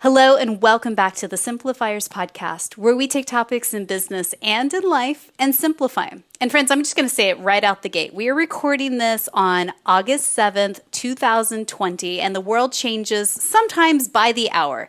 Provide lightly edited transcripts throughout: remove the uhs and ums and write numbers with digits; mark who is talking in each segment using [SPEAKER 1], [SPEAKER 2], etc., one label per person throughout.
[SPEAKER 1] Hello and welcome back to the Simplifiers podcast, where we take topics in business and in life and simplify them. And friends, I'm just going to say it right out the gate. We are recording this on August 7th, 2020, and the world changes sometimes by the hour.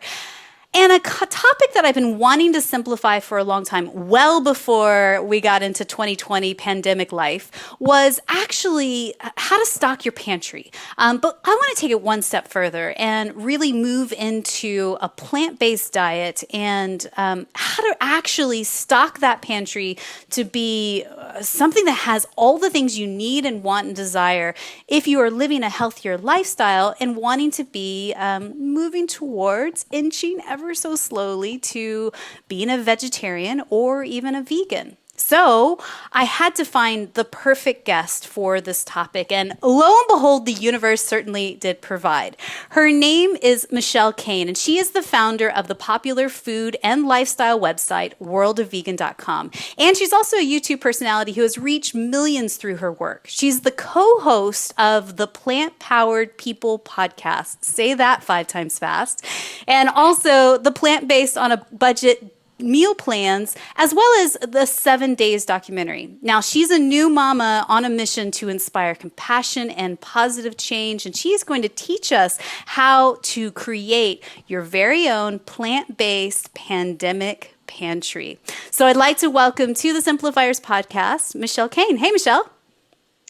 [SPEAKER 1] And a topic that I've been wanting to simplify for a long time, well before we got into 2020 pandemic life, was actually how to stock your pantry. But I want to take it one step further and really move into a plant-based diet and how to actually stock that pantry to be something that has all the things you need and want and desire if you are living a healthier lifestyle and wanting to be moving towards inching ever so slowly to being a vegetarian or even a vegan. So I had to find the perfect guest for this topic, and lo and behold, the universe certainly did provide. Her name is Michelle Cehn, and she is the founder of the popular food and lifestyle website, worldofvegan.com. And she's also a YouTube personality who has reached millions through her work. She's the co-host of the Plant Powered People podcast, say that 5 times fast, and also the Plant-Based on a Budget meal plans, as well as the 7 Days documentary. Now, she's a new mama on a mission to inspire compassion and positive change, and she's going to teach us how to create your very own plant-based pandemic pantry. So I'd like to welcome to the Simplifiers podcast, Michelle Cehn. Hey, Michelle.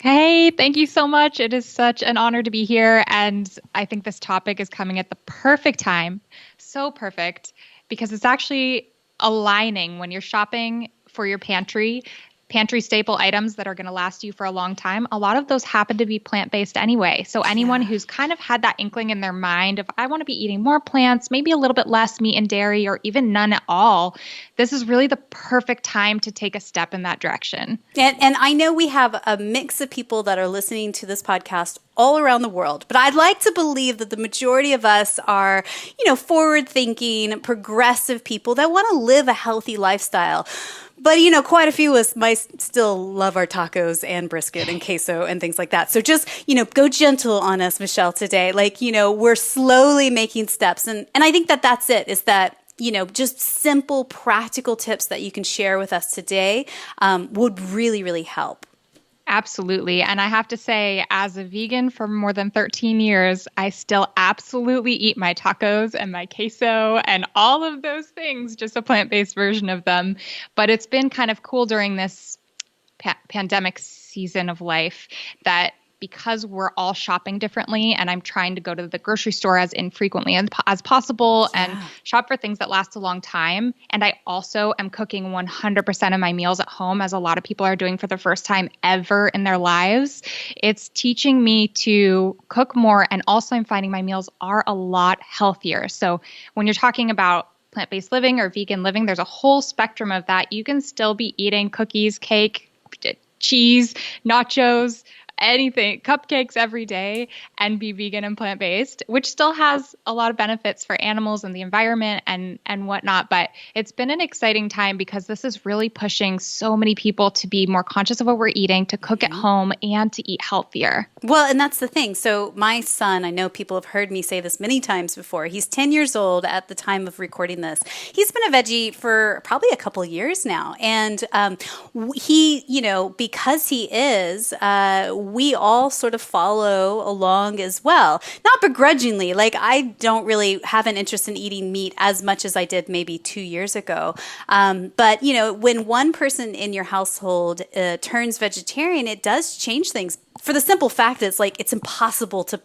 [SPEAKER 2] Hey, thank you so much. It is such an honor to be here, and I think this topic is coming at the perfect time. So perfect, because it's actually aligning when you're shopping for your pantry staple items that are going to last you for a long time. A lot of those happen to be plant-based anyway. So anyone who's kind of had that inkling in their mind of, I want to be eating more plants, maybe a little bit less meat and dairy, or even none at all, this is really the perfect time to take a step in that direction.
[SPEAKER 1] And I know we have a mix of people that are listening to this podcast all around the world, but I'd like to believe that the majority of us are, forward-thinking, progressive people that want to live a healthy lifestyle. But, quite a few of us might still love our tacos and brisket and queso and things like that. So just, go gentle on us, Michelle, today. We're slowly making steps. And I think that that's it, is that, just simple, practical tips that you can share with us today would really, really help.
[SPEAKER 2] Absolutely. And I have to say, as a vegan for more than 13 years, I still absolutely eat my tacos and my queso and all of those things, just a plant-based version of them. But it's been kind of cool during this pandemic season of life that because we're all shopping differently and I'm trying to go to the grocery store as infrequently as possible and shop for things that last a long time. And I also am cooking 100% of my meals at home, as a lot of people are doing for the first time ever in their lives. It's teaching me to cook more. And also I'm finding my meals are a lot healthier. So when you're talking about plant-based living or vegan living, there's a whole spectrum of that. You can still be eating cookies, cake, cheese, nachos, anything, cupcakes every day, and be vegan and plant-based, which still has a lot of benefits for animals and the environment and whatnot. But it's been an exciting time because this is really pushing so many people to be more conscious of what we're eating, to cook at home, and to eat healthier.
[SPEAKER 1] Well, and that's the thing. So my son, I know people have heard me say this many times before. He's 10 years old at the time of recording this. He's been a veggie for probably a couple of years now. And he, because he is, we all sort of follow along as well. Not begrudgingly. I don't really have an interest in eating meat as much as I did maybe 2 years ago. But, when one person in your household turns vegetarian, it does change things. For the simple fact that it's impossible to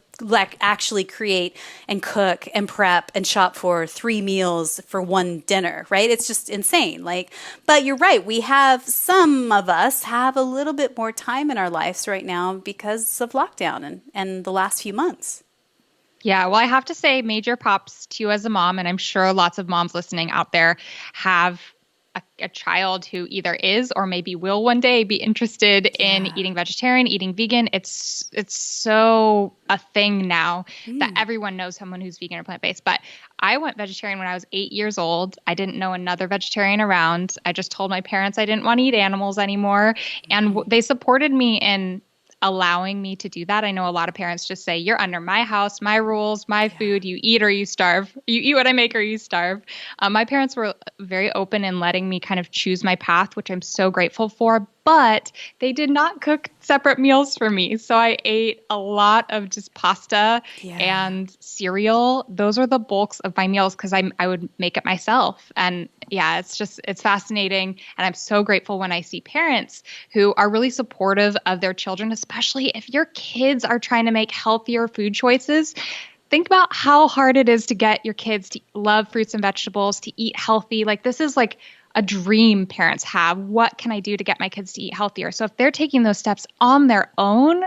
[SPEAKER 1] actually create and cook and prep and shop for 3 meals for one dinner, right? It's just insane. But you're right. Some of us have a little bit more time in our lives right now because of lockdown and the last few months.
[SPEAKER 2] Yeah, well, I have to say major props to you as a mom, and I'm sure lots of moms listening out there have a child who either is or maybe will one day be interested in eating vegetarian, eating vegan. It's so a thing now that everyone knows someone who's vegan or plant-based. But I went vegetarian when I was 8 years old. I didn't know another vegetarian around. I just told my parents I didn't want to eat animals anymore. And they supported me in allowing me to do that. I know a lot of parents just say, you're under my house, my rules, my food, you eat or you starve. You eat what I make or you starve. My parents were very open in letting me kind of choose my path, which I'm so grateful for. But they did not cook separate meals for me. So I ate a lot of just pasta and cereal. Those are the bulks of my meals because I would make it myself. And yeah, it's fascinating. And I'm so grateful when I see parents who are really supportive of their children, especially if your kids are trying to make healthier food choices. Think about how hard it is to get your kids to love fruits and vegetables, to eat healthy. Like this is like a dream parents have. What can I do to get my kids to eat healthier? So if they're taking those steps on their own,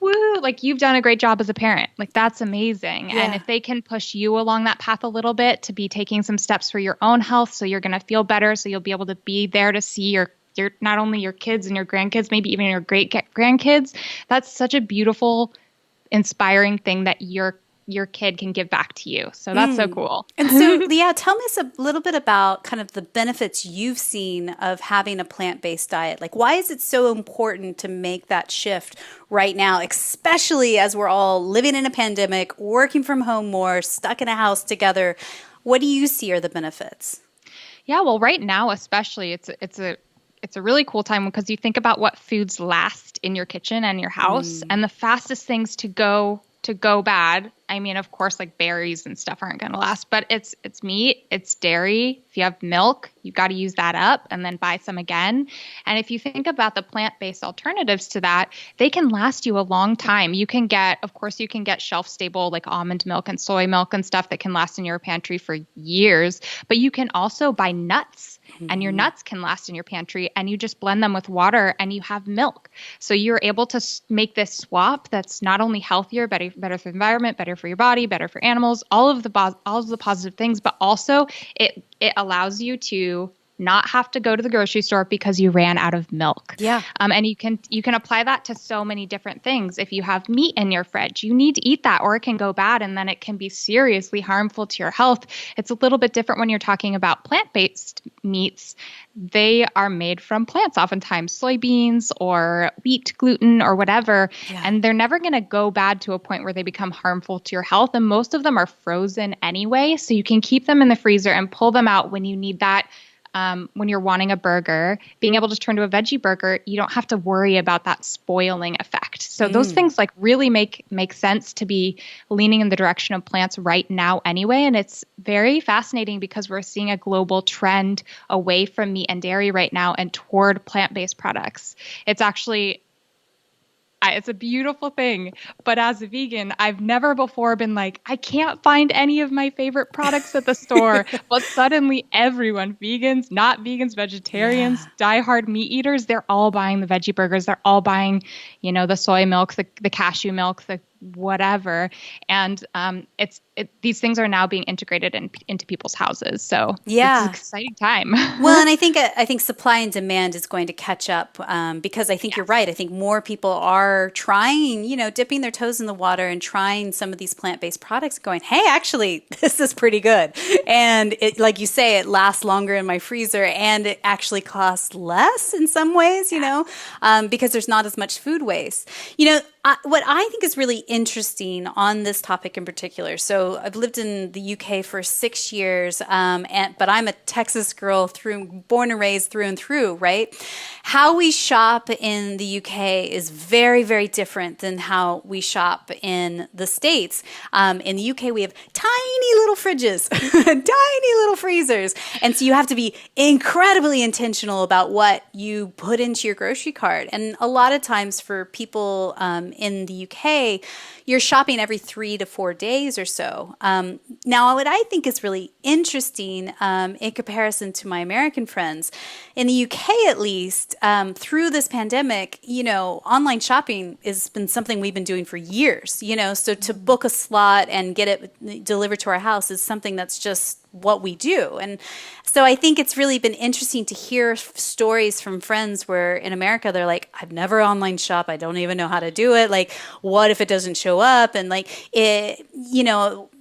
[SPEAKER 2] woo, like you've done a great job as a parent. Like that's amazing.
[SPEAKER 1] Yeah.
[SPEAKER 2] And if they can push you along that path a little bit to be taking some steps for your own health, so you're going to feel better, so you'll be able to be there to see your not only your kids and your grandkids, maybe even your great grandkids. That's such a beautiful, inspiring thing that your kid can give back to you. So that's so cool.
[SPEAKER 1] And so, Leah, tell me a little bit about kind of the benefits you've seen of having a plant-based diet. Like, why is it so important to make that shift right now, especially as we're all living in a pandemic, working from home more, stuck in a house together? What do you see are the benefits?
[SPEAKER 2] Yeah, well, right now, especially, it's a really cool time because you think about what foods last in your kitchen and your house, and the fastest things to go bad. I mean, of course, like berries and stuff aren't going to last, but it's meat, it's dairy. If you have milk, you got to use that up and then buy some again. And if you think about the plant-based alternatives to that, they can last you a long time. You can get shelf stable like almond milk and soy milk and stuff that can last in your pantry for years, but you can also buy nuts. And your nuts can last in your pantry, and you just blend them with water and you have milk. So you're able to make this swap that's not only healthier, better for the environment, better for your body, better for animals, all of the positive things, but also it allows you to not have to go to the grocery store because you ran out of milk.
[SPEAKER 1] Yeah.
[SPEAKER 2] And you can apply that to so many different things. If you have meat in your fridge, you need to eat that or it can go bad and then it can be seriously harmful to your health. It's a little bit different when you're talking about plant-based meats. They are made from plants, oftentimes soybeans or wheat, gluten or whatever. Yeah. And they're never going to go bad to a point where they become harmful to your health. And most of them are frozen anyway. So you can keep them in the freezer and pull them out when you need that. When you're wanting a burger, being able to turn to a veggie burger, you don't have to worry about that spoiling effect. So those things like really make sense to be leaning in the direction of plants right now anyway. And it's very fascinating because we're seeing a global trend away from meat and dairy right now and toward plant-based products. It's a beautiful thing. But as a vegan, I've never before been like, I can't find any of my favorite products at the store. But suddenly everyone, vegans, not vegans, vegetarians, diehard meat eaters, they're all buying the veggie burgers. They're all buying, the soy milk, the cashew milk, the whatever. And these things are now being integrated into people's houses. So it's an exciting time.
[SPEAKER 1] Well, and I think supply and demand is going to catch up because I think you're right. I think more people are trying, dipping their toes in the water and trying some of these plant-based products going, hey, actually, this is pretty good. And it, like you say, it lasts longer in my freezer and it actually costs less in some ways, because there's not as much food waste. What I think is really interesting on this topic in particular. So I've lived in the UK for 6 years, but I'm a Texas girl born and raised through and through, right? How we shop in the UK is very, very different than how we shop in the States. In the UK, we have tiny little fridges, tiny little freezers. And so you have to be incredibly intentional about what you put into your grocery cart. And a lot of times for people in the UK, you're shopping every 3 to 4 days or so. Now, what I think is really interesting in comparison to my American friends, in the UK at least, through this pandemic, online shopping has been something we've been doing for years, so to book a slot and get it delivered to our house is something that's just what we do. And so I think it's really been interesting to hear stories from friends where in America, they're like, I've never online shop. I don't even know how to do it. Like, what if it doesn't show up? And like,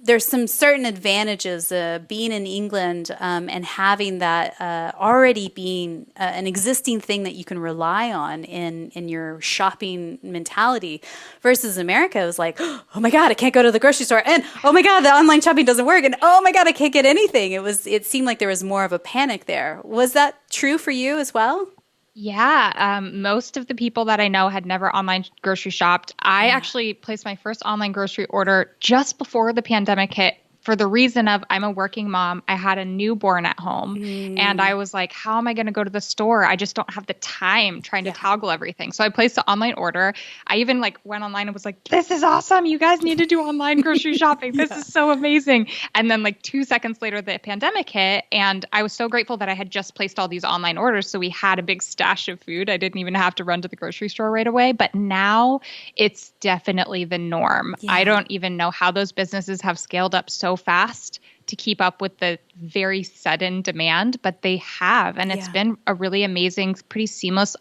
[SPEAKER 1] there's some certain advantages being in England and having that already being an existing thing that you can rely on in your shopping mentality versus America. It was like, oh my God, I can't go to the grocery store, and oh my God, the online shopping doesn't work, and oh my God, I can't get anything. It seemed like there was more of a panic there. Was that true for you as well?
[SPEAKER 2] Yeah, most of the people that I know had never online grocery shopped. I actually placed my first online grocery order just before the pandemic hit for the reason of I'm a working mom. I had a newborn at home and I was like, how am I going to go to the store? I just don't have the time trying to toggle everything. So I placed the online order. I even like went online and was like, this is awesome. You guys need to do online grocery shopping. This is so amazing. And then like 2 seconds later, the pandemic hit and I was so grateful that I had just placed all these online orders. So we had a big stash of food. I didn't even have to run to the grocery store right away. But now it's definitely the norm. I don't even know how those businesses have scaled up so fast to keep up with the very sudden demand, but they have. And it's been a really amazing, pretty seamless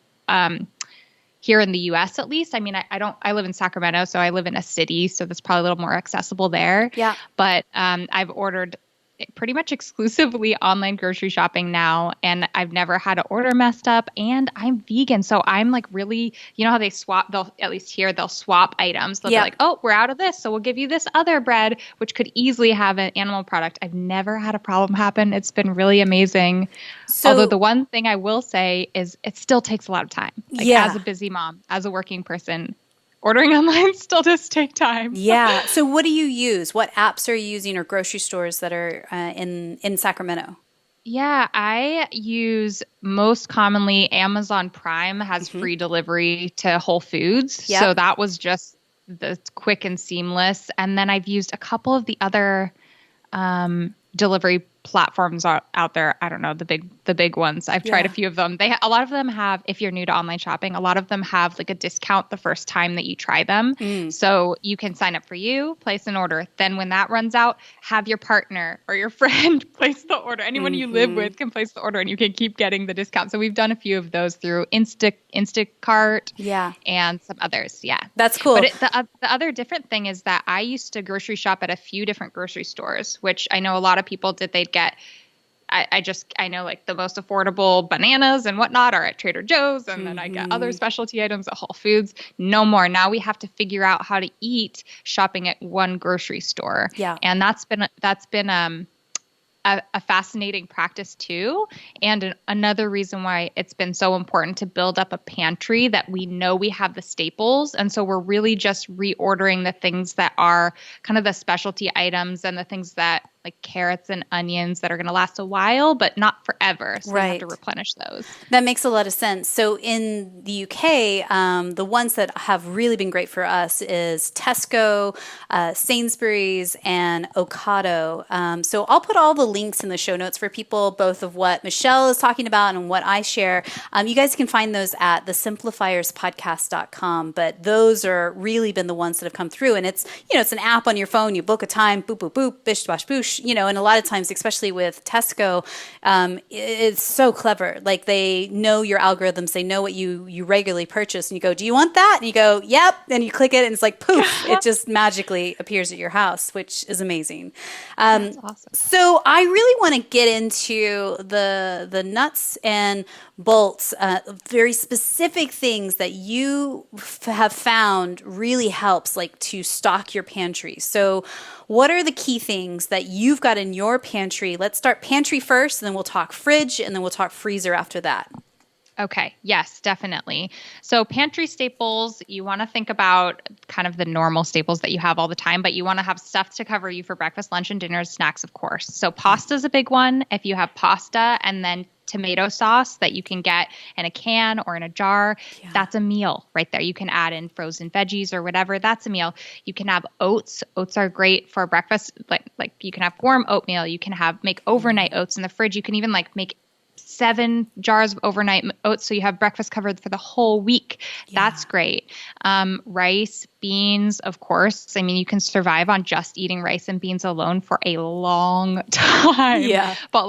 [SPEAKER 2] here in the US at least. I mean, I live in Sacramento, so I live in a city, so that's probably a little more accessible there.
[SPEAKER 1] Yeah.
[SPEAKER 2] But I've ordered pretty much exclusively online grocery shopping now, and I've never had an order messed up, and I'm vegan. So I'm like really, you know how they'll at least here, they'll swap items. They'll be like, oh, we're out of this, so we'll give you this other bread, which could easily have an animal product. I've never had a problem happen. It's been really amazing. Although the one thing I will say is it still takes a lot of time. Like as a busy mom, as a working person, ordering online still does take time.
[SPEAKER 1] Yeah. So what do you use? What apps are you using or grocery stores that are in Sacramento?
[SPEAKER 2] Yeah, I use most commonly Amazon Prime has free delivery to Whole Foods.
[SPEAKER 1] Yep.
[SPEAKER 2] So that was just the quick and seamless. And then I've used a couple of the other delivery platforms out there. I don't know, the big ones. I've tried a few of them. A lot of them have, if you're new to online shopping, a lot of them have like a discount the first time that you try them. So you can sign up for you, place an order. Then when that runs out, have your partner or your friend place the order. Anyone you live with can place the order and you can keep getting the discount. So we've done a few of those through Instacart and some others. Yeah.
[SPEAKER 1] That's cool.
[SPEAKER 2] But the other different thing is that I used to grocery shop at a few different grocery stores, which I know a lot of people did. They'd get, I know like the most affordable bananas and whatnot are at Trader Joe's. And then I get other specialty items at Whole Foods. No more. Now we have to figure out how to eat shopping at one grocery store.
[SPEAKER 1] Yeah.
[SPEAKER 2] And that's been a fascinating practice too. And another reason why it's been so important to build up a pantry that we know we have the staples. And so we're really just reordering the things that are kind of the specialty items and the things that like carrots and onions that are going to last a while, but not forever. So we have to replenish those.
[SPEAKER 1] That makes a lot of sense. So in the UK, the ones that have really been great for us is Tesco, Sainsbury's, and Ocado. So I'll put all the links in the show notes for people, both of what Michelle is talking about and what I share. You guys can find those at thesimplifierspodcast.com, but those are really been the ones that have come through. And it's, it's an app on your phone. You book a time, boop, boop, boop, bish, bash, boosh. And a lot of times, especially with Tesco, it's so clever. Like they know your algorithms, they know what you regularly purchase, and you go, "Do you want that?" And you go, "Yep." And you click it, and it's like poof, it just magically appears at your house, which is amazing.
[SPEAKER 2] That's awesome.
[SPEAKER 1] So I really want to get into the nuts and bolts, very specific things that you have found really helps, like to stock your pantry. So what are the key things that you've got in your pantry? Let's start pantry first, and then we'll talk fridge, and then we'll talk freezer after that.
[SPEAKER 2] Okay. Yes, definitely. So pantry staples, you want to think about kind of the normal staples that you have all the time, but you want to have stuff to cover you for breakfast, lunch, and dinner, snacks, of course. So pasta is a big one. If you have pasta and then tomato sauce that you can get in a can or in a jar, that's a meal right there. You can add in frozen veggies or whatever. That's a meal. You can have oats. Oats are great for breakfast. Like you can have warm oatmeal. You can make overnight oats in the fridge. You can even make 7 jars of overnight oats so you have breakfast covered for the whole week. That's great. Rice, beans, of course. I mean, you can survive on just eating rice and beans alone for a long time. But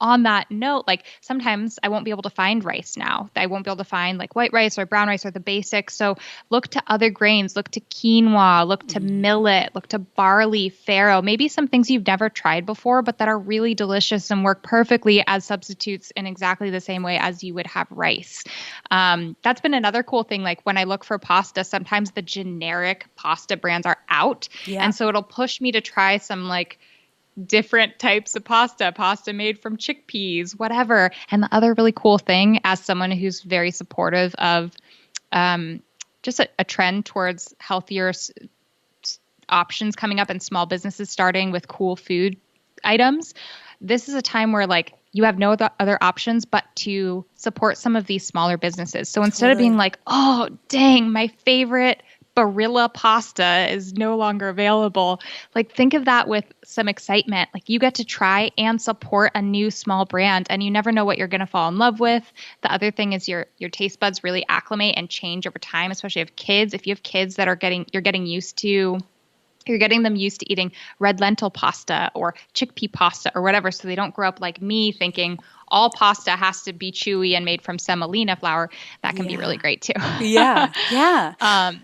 [SPEAKER 2] on that note, like sometimes I won't be able to find rice now. I won't be able to find like white rice or brown rice or the basics. So look to other grains, look to quinoa, look to millet, look to barley, farro, maybe some things you've never tried before, but that are really delicious and work perfectly as substitutes in exactly the same way as you would have rice. That's been another cool thing. Like when I look for pasta, sometimes the generic pasta brands are out.
[SPEAKER 1] Yeah.
[SPEAKER 2] And so it'll push me to try some like different types of pasta made from chickpeas, whatever. And the other really cool thing, as someone who's very supportive of just a trend towards healthier options coming up and small businesses starting with cool food items, this is a time where like you have no other options but to support some of these smaller businesses. So instead of being like, oh, dang, my favorite Barilla pasta is no longer available. Like think of that with some excitement. Like you get to try and support a new small brand and you never know what you're going to fall in love with. The other thing is your taste buds really acclimate and change over time, especially if you have kids that you're getting them used to eating red lentil pasta or chickpea pasta or whatever, so they don't grow up like me thinking all pasta has to be chewy and made from semolina flour. That can be really great too.
[SPEAKER 1] Yeah.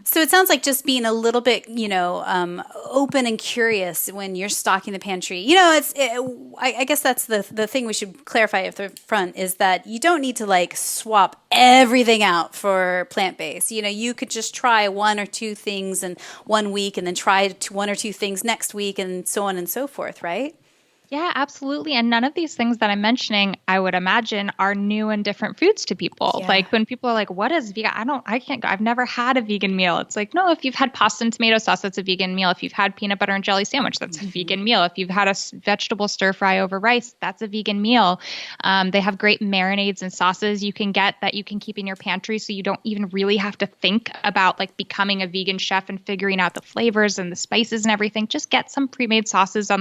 [SPEAKER 1] So it sounds like just being a little bit, open and curious when you're stocking the pantry. I guess that's the thing we should clarify at the front is that you don't need to like swap everything out for plant-based. You could just try one or two things in 1 week and then try one or two things next week and so on and so forth, right?
[SPEAKER 2] Yeah, absolutely. And none of these things that I'm mentioning, I would imagine, are new and different foods to people.
[SPEAKER 1] Yeah.
[SPEAKER 2] Like when people are like, what is vegan? I've never had a vegan meal. It's like, no, if you've had pasta and tomato sauce, that's a vegan meal. If you've had peanut butter and jelly sandwich, that's a vegan meal. If you've had a vegetable stir fry over rice, that's a vegan meal. They have great marinades and sauces you can get that you can keep in your pantry. So you don't even really have to think about like becoming a vegan chef and figuring out the flavors and the spices and everything. Just get some pre-made sauces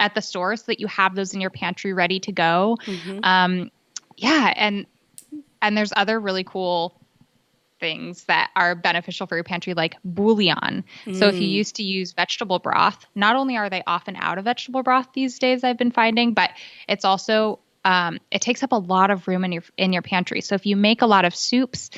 [SPEAKER 2] at the store so that you have those in your pantry ready to go. And there's other really cool things that are beneficial for your pantry, like bouillon. So if you used to use vegetable broth, not only are they often out of vegetable broth these days, I've been finding, but it's also it takes up a lot of room in your pantry. So if you make a lot of soups,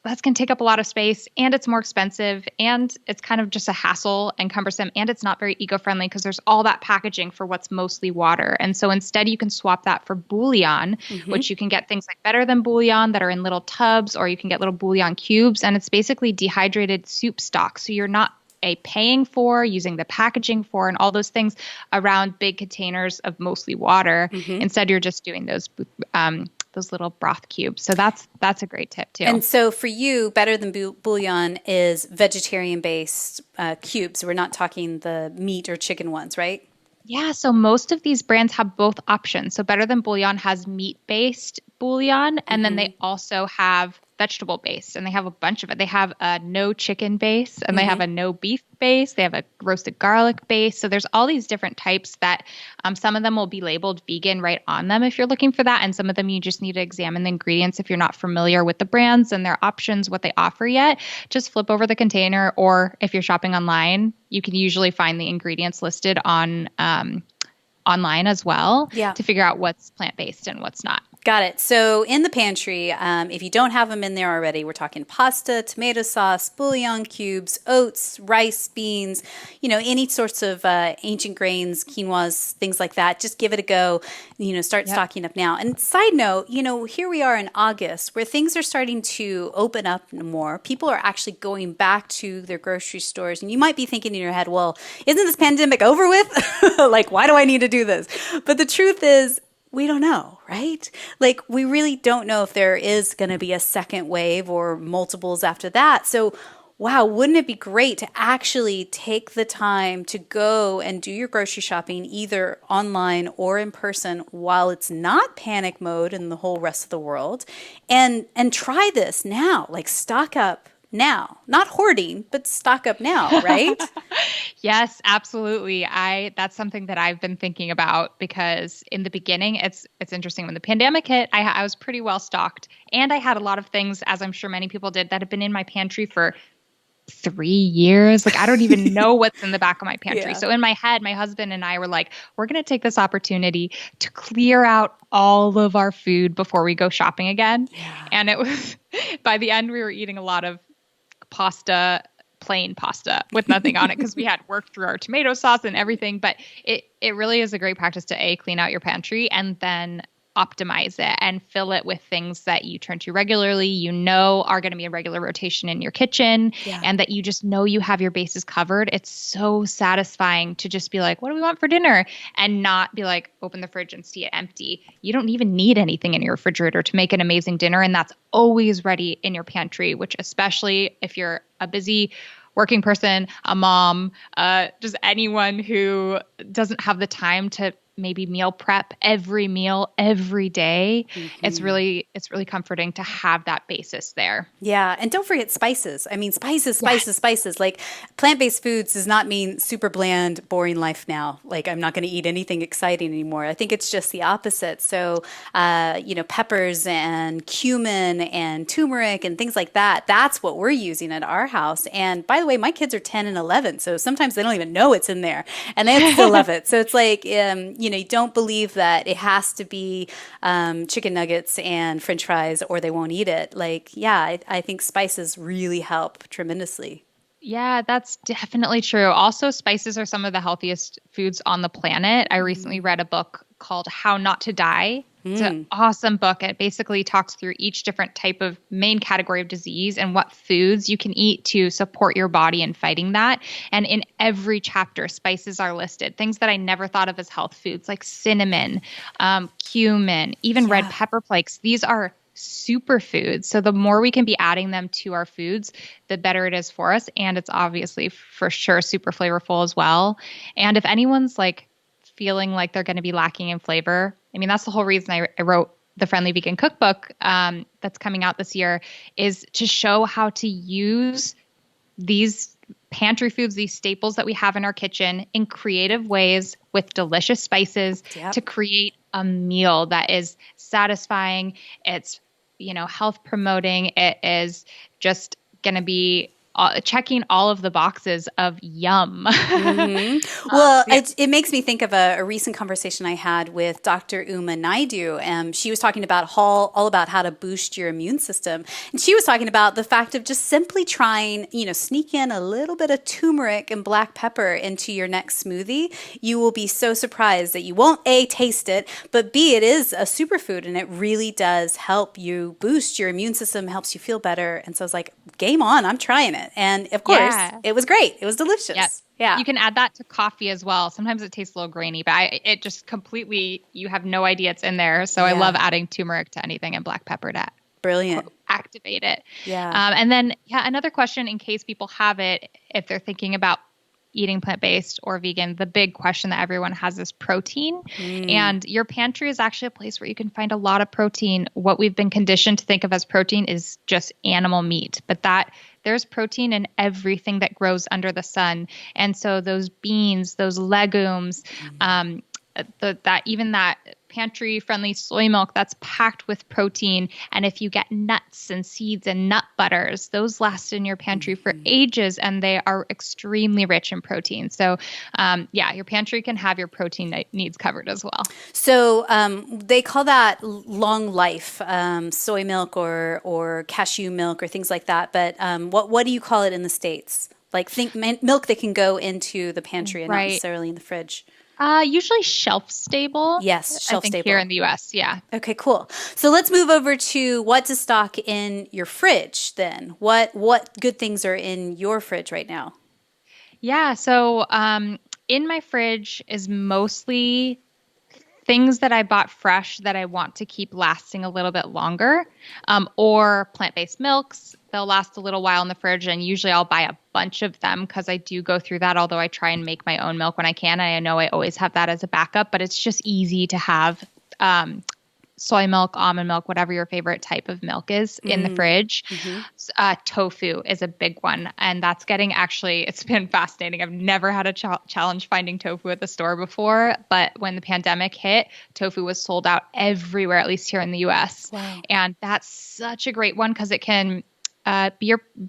[SPEAKER 2] that's going to take up a lot of space and it's more expensive and it's kind of just a hassle and cumbersome and it's not very eco-friendly because there's all that packaging for what's mostly water. And so instead you can swap that for bouillon, which you can get things like Better Than Bouillon that are in little tubs, or you can get little bouillon cubes, and it's basically dehydrated soup stock. So you're not paying for, using the packaging for, and all those things around big containers of mostly water. Instead, you're just doing those little broth cubes. So that's a great tip too.
[SPEAKER 1] And so for you, Better Than Bouillon is vegetarian-based cubes. We're not talking the meat or chicken ones, right?
[SPEAKER 2] Yeah, so most of these brands have both options. So Better Than Bouillon has meat-based bouillon, and then they also have vegetable base, and they have a bunch of it. They have a no chicken base, and they have a no beef base. They have a roasted garlic base. So there's all these different types that some of them will be labeled vegan right on them if you're looking for that, and some of them you just need to examine the ingredients if you're not familiar with the brands and their options, what they offer yet. Just flip over the container, or if you're shopping online, you can usually find the ingredients listed on online as well to figure out what's plant-based and what's not.
[SPEAKER 1] Got it. So in the pantry, if you don't have them in there already, we're talking pasta, tomato sauce, bouillon cubes, oats, rice, beans, any sorts of ancient grains, quinoas, things like that. Just give it a go. Start stocking up now. And side note, here we are in August where things are starting to open up more. People are actually going back to their grocery stores. And you might be thinking in your head, well, isn't this pandemic over with? Like, why do I need to do this? But the truth is, we don't know, right? Like, we really don't know if there is going to be a second wave or multiples after that. So, wow, wouldn't it be great to actually take the time to go and do your grocery shopping either online or in person while it's not panic mode in the whole rest of the world, and try this now, like stock up now, not hoarding, but stock up now, right?
[SPEAKER 2] Yes, absolutely. That's something that I've been thinking about because in the beginning, it's interesting. When the pandemic hit, I was pretty well stocked, and I had a lot of things, as I'm sure many people did, that had been in my pantry for 3 years. Like, I don't even know what's in the back of my pantry.
[SPEAKER 1] Yeah.
[SPEAKER 2] So in my head, my husband and I were like, we're going to take this opportunity to clear out all of our food before we go shopping again.
[SPEAKER 1] Yeah.
[SPEAKER 2] And it was, by the end, we were eating a lot of pasta, plain pasta with nothing on it because we had worked through our tomato sauce and everything. But it really is a great practice to clean out your pantry and then optimize it and fill it with things that you turn to regularly, are going to be in regular rotation in your kitchen,
[SPEAKER 1] Yeah.
[SPEAKER 2] and that you just know you have your bases covered. It's so satisfying to just be like, what do we want for dinner? And not be like, open the fridge and see it empty. You don't even need anything in your refrigerator to make an amazing dinner. And that's always ready in your pantry, which, especially if you're a busy working person, a mom, just anyone who doesn't have the time to maybe meal prep every meal every day. It's really comforting to have that basis there.
[SPEAKER 1] Yeah. And don't forget spices. I mean, spices.
[SPEAKER 2] Yes.
[SPEAKER 1] Like plant-based foods does not mean super bland, boring life now. Like I'm not going to eat anything exciting anymore. I think it's just the opposite. So, peppers and cumin and turmeric and things like that. That's what we're using at our house. And by the way, my kids are 10 and 11. So sometimes they don't even know it's in there and they still love it. So it's like, you don't believe that it has to be chicken nuggets and French fries or they won't eat it. Like, yeah, I think spices really help tremendously.
[SPEAKER 2] Yeah, that's definitely true. Also, spices are some of the healthiest foods on the planet. I recently read a book called How Not to Die. It's an awesome book. It basically talks through each different type of main category of disease and what foods you can eat to support your body in fighting that. And in every chapter, spices are listed. Things that I never thought of as health foods, like cinnamon, cumin, even red pepper flakes. These are superfoods. So the more we can be adding them to our foods, the better it is for us. And it's obviously for sure super flavorful as well. And if anyone's like feeling like they're going to be lacking in flavor, I mean, that's the whole reason I wrote the Friendly Vegan Cookbook that's coming out this year, is to show how to use these pantry foods, these staples that we have in our kitchen, in creative ways with delicious spices to create a meal that is satisfying. It's, health promoting. It is just going to be checking all of the boxes of yum.
[SPEAKER 1] Well, it makes me think of a recent conversation I had with Dr. Uma Naidu. She was talking about all about how to boost your immune system. And she was talking about the fact of just simply trying, sneak in a little bit of turmeric and black pepper into your next smoothie. You will be so surprised that you won't A, taste it, but B, it is a superfood and it really does help you boost your immune system, helps you feel better. And so I was like, game on, I'm trying it. And of course, it was great. It was delicious.
[SPEAKER 2] Yep.
[SPEAKER 1] Yeah.
[SPEAKER 2] You can add that to coffee as well. Sometimes it tastes a little grainy, but it just completely, you have no idea it's in there. So I love adding turmeric to anything and black pepper to
[SPEAKER 1] brilliant
[SPEAKER 2] activate it.
[SPEAKER 1] Yeah.
[SPEAKER 2] And then, another question in case people have it, if they're thinking about eating plant-based or vegan, the big question that everyone has is protein. And your pantry is actually a place where you can find a lot of protein. What we've been conditioned to think of as protein is just animal meat, but there's protein in everything that grows under the sun. And so those beans, those legumes, that pantry friendly soy milk, that's packed with protein. And if you get nuts and seeds and nut butters, those last in your pantry for ages and they are extremely rich in protein. So your pantry can have your protein needs covered as well.
[SPEAKER 1] So they call that long life, soy milk or cashew milk or things like that. But what do you call it in the States? Like think milk that can go into the pantry and not necessarily in the fridge.
[SPEAKER 2] Usually shelf stable.
[SPEAKER 1] Yes, shelf stable.
[SPEAKER 2] Here in the US, yeah.
[SPEAKER 1] Okay, cool. So let's move over to what to stock in your fridge then. What good things are in your fridge right now?
[SPEAKER 2] Yeah, so in my fridge is mostly things that I bought fresh that I want to keep lasting a little bit longer, or plant-based milks. They'll last a little while in the fridge, and usually I'll buy a bunch of them because I do go through that, although I try and make my own milk when I can. I know I always have that as a backup, but it's just easy to have soy milk, almond milk, whatever your favorite type of milk is in the fridge. Tofu is a big one. And that's it's been fascinating. I've never had a challenge finding tofu at the store before, but when the pandemic hit, tofu was sold out everywhere, at least here in the US.
[SPEAKER 1] Wow.
[SPEAKER 2] And that's such a great one because it can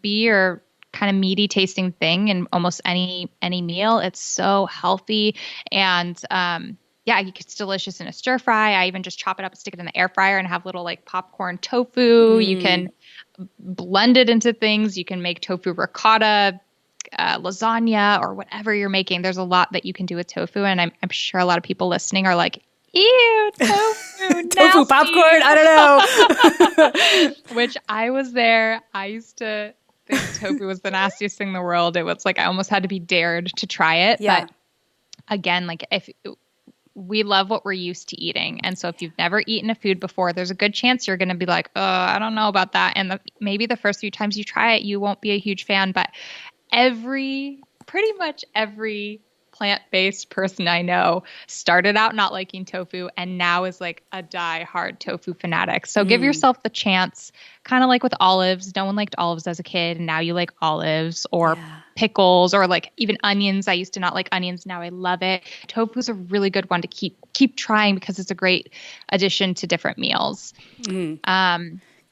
[SPEAKER 2] be your kind of meaty tasting thing in almost any meal. It's so healthy. And yeah, it's delicious in a stir fry. I even just chop it up and stick it in the air fryer and have little like popcorn tofu. You can blend it into things. You can make tofu ricotta, lasagna, or whatever you're making. There's a lot that you can do with tofu. And I'm sure a lot of people listening are like, ew, tofu,
[SPEAKER 1] tofu popcorn. I don't know.
[SPEAKER 2] Which I was there. I used to think tofu was the nastiest thing in the world. It was like I almost had to be dared to try it.
[SPEAKER 1] Yeah.
[SPEAKER 2] But again, like if we love what we're used to eating. And so if you've never eaten a food before, there's a good chance you're going to be like, oh, I don't know about that. And maybe the first few times you try it, you won't be a huge fan. But pretty much every plant-based person I know started out not liking tofu and now is like a die-hard tofu fanatic. So give yourself the chance, kind of like with olives. No one liked olives as a kid, and now you like olives, or pickles, or like even onions. I used to not like onions. Now I love it. Tofu is a really good one to keep trying because it's a great addition to different meals.
[SPEAKER 1] Great.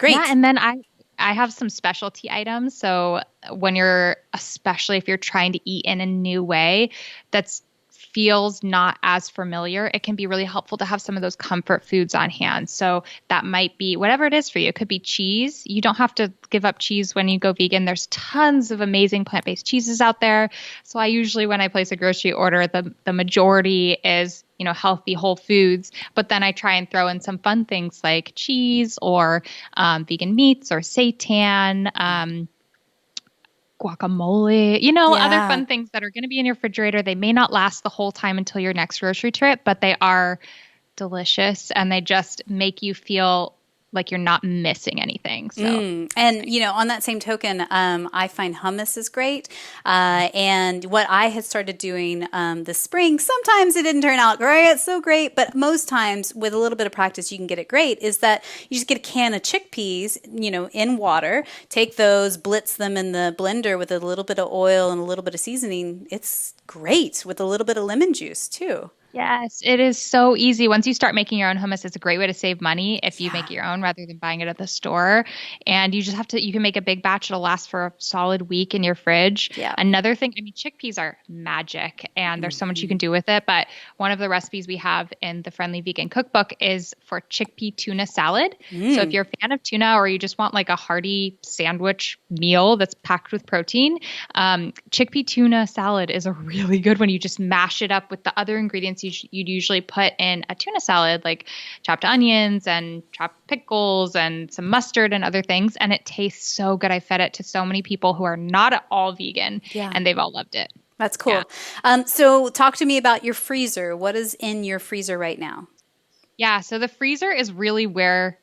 [SPEAKER 2] Yeah, and then I have some specialty items. So especially if you're trying to eat in a new way that feels not as familiar, it can be really helpful to have some of those comfort foods on hand. So that might be whatever it is for you. It could be cheese. You don't have to give up cheese when you go vegan. There's tons of amazing plant-based cheeses out there. So I usually, when I place a grocery order, the majority is, healthy whole foods, but then I try and throw in some fun things like cheese or vegan meats or seitan, guacamole, other fun things that are going to be in your refrigerator. They may not last the whole time until your next grocery trip, but they are delicious and they just make you feel like you're not missing anything. So,
[SPEAKER 1] and on that same token, I find hummus is great. And what I had started doing this spring, sometimes it didn't turn out great, so great, but most times with a little bit of practice, you can get it great. Is that you just get a can of chickpeas, in water, take those, blitz them in the blender with a little bit of oil and a little bit of seasoning. It's great with a little bit of lemon juice too.
[SPEAKER 2] Yes, it is so easy. Once you start making your own hummus, it's a great way to save money if you make your own rather than buying it at the store. And you just you can make a big batch. It'll last for a solid week in your fridge.
[SPEAKER 1] Yeah.
[SPEAKER 2] Another thing, chickpeas are magic and there's so much you can do with it. But one of the recipes we have in the Friendly Vegan Cookbook is for chickpea tuna salad. So if you're a fan of tuna or you just want like a hearty sandwich meal that's packed with protein, chickpea tuna salad is a really good one. You just mash it up with the other ingredients you'd usually put in a tuna salad, like chopped onions and chopped pickles and some mustard and other things. And it tastes so good. I fed it to so many people who are not at all vegan and they've all loved it.
[SPEAKER 1] That's cool. Yeah. So talk to me about your freezer. What is in your freezer right now?
[SPEAKER 2] Yeah. So the freezer is really where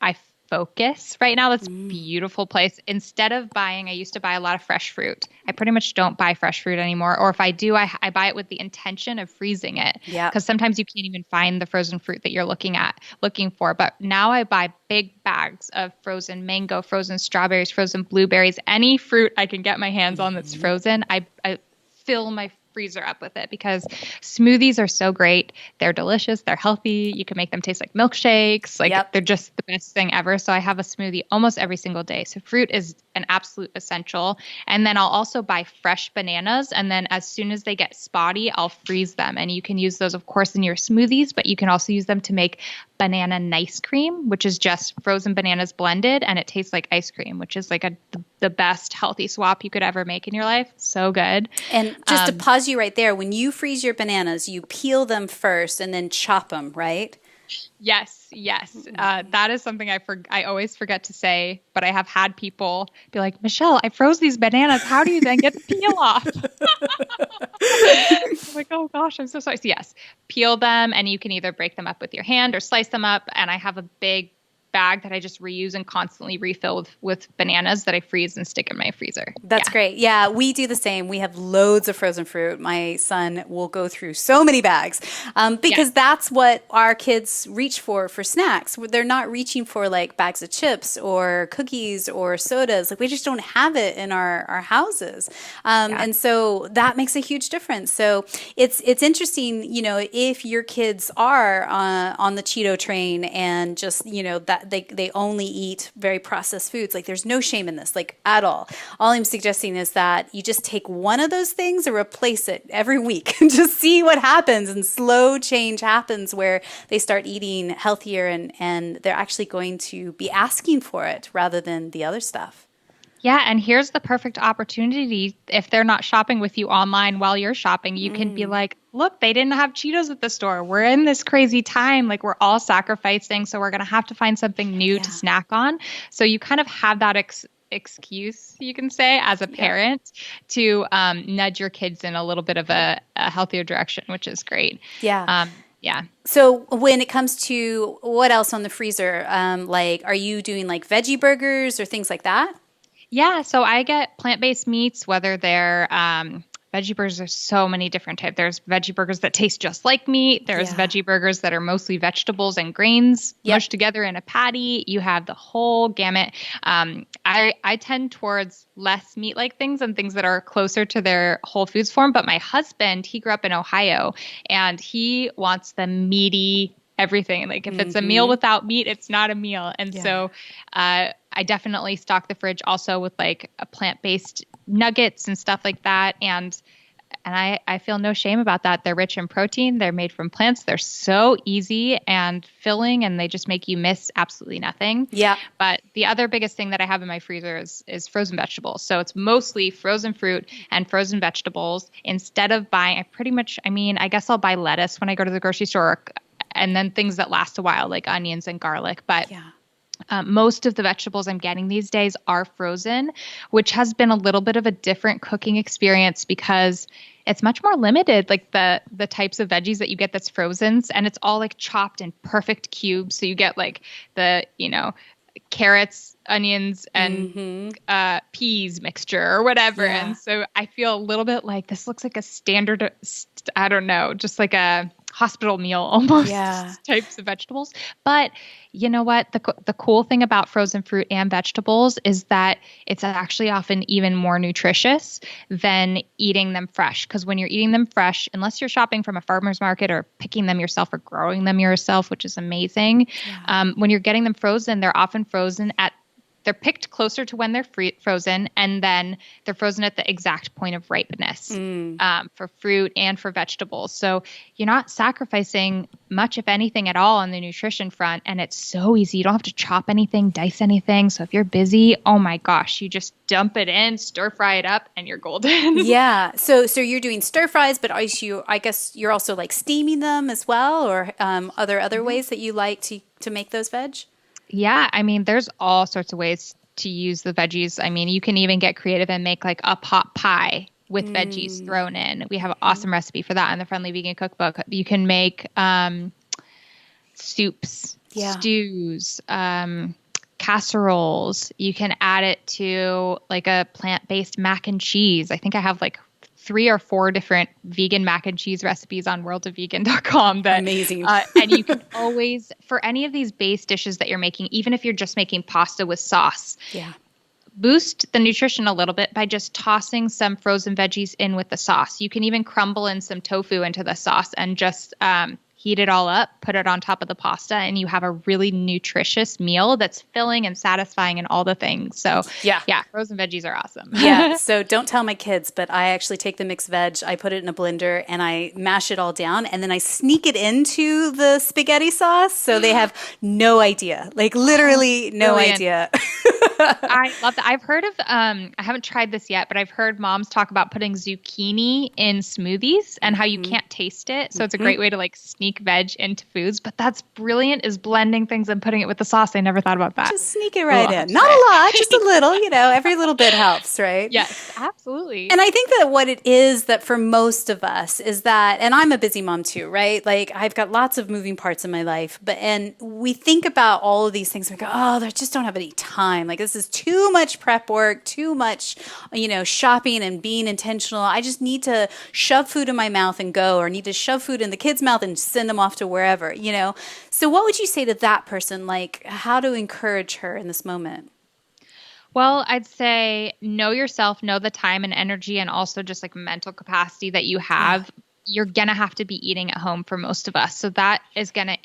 [SPEAKER 2] I focus right now. That's a beautiful place. Instead of I used to buy a lot of fresh fruit. I pretty much don't buy fresh fruit anymore. Or if I do, I buy it with the intention of freezing it. Yeah. Because sometimes you can't even find the frozen fruit that you're looking for. But now I buy big bags of frozen mango, frozen strawberries, frozen blueberries, any fruit I can get my hands on that's frozen. I fill my freezer up with it because smoothies are so great. They're delicious. They're healthy. You can make them taste like milkshakes. They're just the best thing ever. So I have a smoothie almost every single day. So fruit is an absolute essential. And then I'll also buy fresh bananas. And then as soon as they get spotty, I'll freeze them. And you can use those, of course, in your smoothies, but you can also use them to make banana nice cream, which is just frozen bananas blended. And it tastes like ice cream, which is like the best healthy swap you could ever make in your life. So good.
[SPEAKER 1] And just to pause you right there, when you freeze your bananas, you peel them first and then chop them, right?
[SPEAKER 2] Yes. That is something I always forget to say, but I have had people be like, Michelle, I froze these bananas. How do you then get the peel off? I'm like, oh gosh, I'm so sorry. So yes, peel them and you can either break them up with your hand or slice them up. And I have a big bag that I just reuse and constantly refill with bananas that I freeze and stick in my freezer.
[SPEAKER 1] That's great. Yeah, we do the same. We have loads of frozen fruit. My son will go through so many bags because that's what our kids reach for snacks. They're not reaching for like bags of chips or cookies or sodas. Like we just don't have it in our houses. And so that makes a huge difference. So it's interesting, if your kids are on the Cheeto train and just, that that they only eat very processed foods. Like there's no shame in this, like at all. All I'm suggesting is that you just take one of those things and replace it every week and just see what happens. And slow change happens where they start eating healthier and they're actually going to be asking for it rather than the other stuff.
[SPEAKER 2] Yeah, and here's the perfect opportunity. If they're not shopping with you online while you're shopping, you can be like, look, they didn't have Cheetos at the store. We're in this crazy time. Like we're all sacrificing. So we're going to have to find something new to snack on. So you kind of have that excuse, you can say, as a parent to nudge your kids in a little bit of a healthier direction, which is great.
[SPEAKER 1] Yeah.
[SPEAKER 2] Yeah.
[SPEAKER 1] So when it comes to what else on the freezer, like are you doing like veggie burgers or things like that?
[SPEAKER 2] Yeah, so I get plant-based meats, whether they're veggie burgers. There's so many different types. There's veggie burgers that taste just like meat. There's veggie burgers that are mostly vegetables and grains mushed together in a patty. You have the whole gamut. I tend towards less meat-like things and things that are closer to their whole foods form. But my husband, he grew up in Ohio, and he wants the meaty everything. Like if it's a meal without meat, it's not a meal. And so I definitely stock the fridge also with like a plant-based nuggets and stuff like that. And I feel no shame about that. They're rich in protein. They're made from plants. They're so easy and filling, and they just make you miss absolutely nothing. Yeah. But the other biggest thing that I have in my freezer is frozen vegetables. So it's mostly frozen fruit and frozen vegetables. Instead of buying, I guess I'll buy lettuce when I go to the grocery store, and then things that last a while, like onions and garlic. But most of the vegetables I'm getting these days are frozen, which has been a little bit of a different cooking experience because it's much more limited, like the types of veggies that you get that's frozen, and it's all like chopped in perfect cubes. So you get like the, carrots, onions, and peas mixture or whatever. Yeah. And so I feel a little bit like this looks like a standard, I don't know, just like a hospital meal almost types of vegetables. But you know what? The cool thing about frozen fruit and vegetables is that it's actually often even more nutritious than eating them fresh. Because when you're eating them fresh, unless you're shopping from a farmer's market or picking them yourself or growing them yourself, which is amazing, when you're getting them frozen, they're often frozen they're picked closer to when they're frozen, and then they're frozen at the exact point of ripeness for fruit and for vegetables. So you're not sacrificing much, if anything at all, on the nutrition front. And it's so easy. You don't have to chop anything, dice anything. So if you're busy, oh my gosh, you just dump it in, stir fry it up, and you're golden.
[SPEAKER 1] Yeah. So you're doing stir fries, but I guess you're also like steaming them as well, or are there other ways that you like to make those veg?
[SPEAKER 2] Yeah, there's all sorts of ways to use the veggies. You can even get creative and make like a pot pie with veggies thrown in. We have an awesome recipe for that in the Friendly Vegan Cookbook. You can make soups, stews, casseroles. You can add it to like a plant-based mac and cheese. I think I have like 3 or 4 different vegan mac and cheese recipes on worldofvegan.com.
[SPEAKER 1] Amazing.
[SPEAKER 2] And you can always, for any of these base dishes that you're making, even if you're just making pasta with sauce, boost the nutrition a little bit by just tossing some frozen veggies in with the sauce. You can even crumble in some tofu into the sauce and just heat it all up, put it on top of the pasta, and you have a really nutritious meal that's filling and satisfying and all the things. So yeah, frozen veggies are awesome.
[SPEAKER 1] Yeah. So don't tell my kids, but I actually take the mixed veg, I put it in a blender, and I mash it all down, and then I sneak it into the spaghetti sauce. So they have no idea, like literally no idea.
[SPEAKER 2] I love that. I've heard of, I haven't tried this yet, but I've heard moms talk about putting zucchini in smoothies and how you can't taste it. So it's a great way to like sneak veg into foods. But that's brilliant, is blending things and putting it with the sauce. I never thought about that.
[SPEAKER 1] Just sneak it right in. Not a lot, just a little, every little bit helps, right?
[SPEAKER 2] Yes, absolutely.
[SPEAKER 1] And I think that what it is that for most of us is that, and I'm a busy mom too, right? Like I've got lots of moving parts in my life, and we think about all of these things and we go, oh, I just don't have any time. Like this is too much prep work, too much, shopping and being intentional. I just need to shove food in my mouth and go, or need to shove food in the kid's mouth and send them off to wherever, So what would you say to that person, like how to encourage her in this moment?
[SPEAKER 2] Well, I'd say know yourself, know the time and energy, and also just like mental capacity that you have. You're going to have to be eating at home for most of us. So that is going to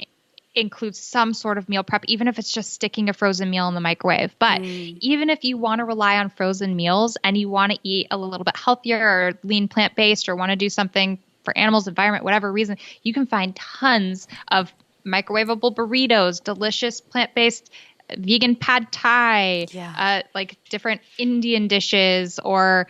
[SPEAKER 2] include some sort of meal prep, even if it's just sticking a frozen meal in the microwave. But even if you want to rely on frozen meals and you want to eat a little bit healthier or lean plant-based or want to do something for animals, environment, whatever reason, you can find tons of microwavable burritos, delicious plant-based vegan pad thai, like different Indian dishes or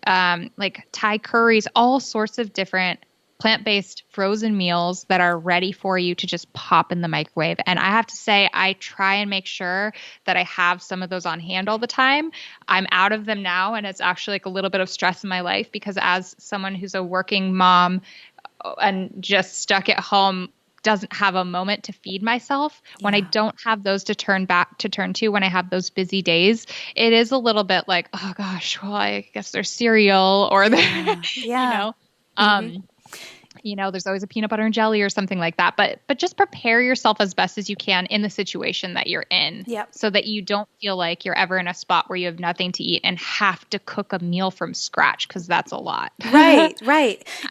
[SPEAKER 2] like Thai curries, all sorts of different plant-based frozen meals that are ready for you to just pop in the microwave. And I have to say, I try and make sure that I have some of those on hand all the time. I'm out of them now, and it's actually like a little bit of stress in my life because as someone who's a working mom and just stuck at home, doesn't have a moment to feed myself, when I don't have those to turn to when I have those busy days, it is a little bit like, oh gosh, well, I guess there's cereal or there's always a peanut butter and jelly or something like that. But just prepare yourself as best as you can in the situation that you're in so that you don't feel like you're ever in a spot where you have nothing to eat and have to cook a meal from scratch because that's a lot.
[SPEAKER 1] Right.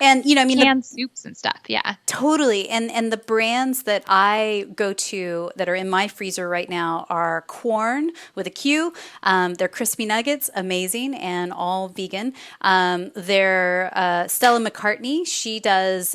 [SPEAKER 1] And,
[SPEAKER 2] canned soups and stuff. Yeah.
[SPEAKER 1] Totally. And the brands that I go to that are in my freezer right now are Quorn with a Q. They're crispy nuggets, amazing, and all vegan. They're Stella McCartney. She does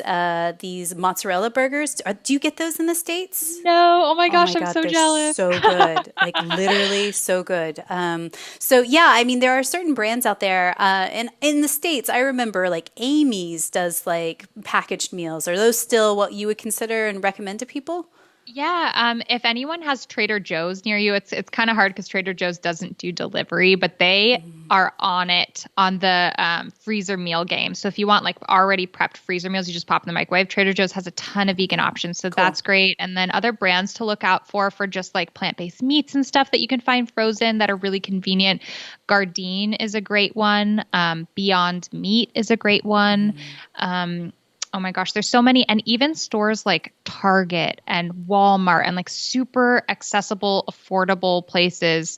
[SPEAKER 1] these mozzarella burgers. Do you get those in the States?
[SPEAKER 2] No. Oh my gosh, I'm so jealous.
[SPEAKER 1] So good. Like literally so good. There are certain brands out there. And in the States, I remember like Amy's does like packaged meals. Are those still what you would consider and recommend to people?
[SPEAKER 2] Yeah. If anyone has Trader Joe's near you, it's kind of hard because Trader Joe's doesn't do delivery, but they are on it on the freezer meal game. So if you want like already prepped freezer meals, you just pop in the microwave. Trader Joe's has a ton of vegan options. So that's great. And then other brands to look out for just like plant-based meats and stuff that you can find frozen that are really convenient. Gardein is a great one. Beyond Meat is a great one. Oh my gosh, there's so many. And even stores like Target and Walmart and like super accessible, affordable places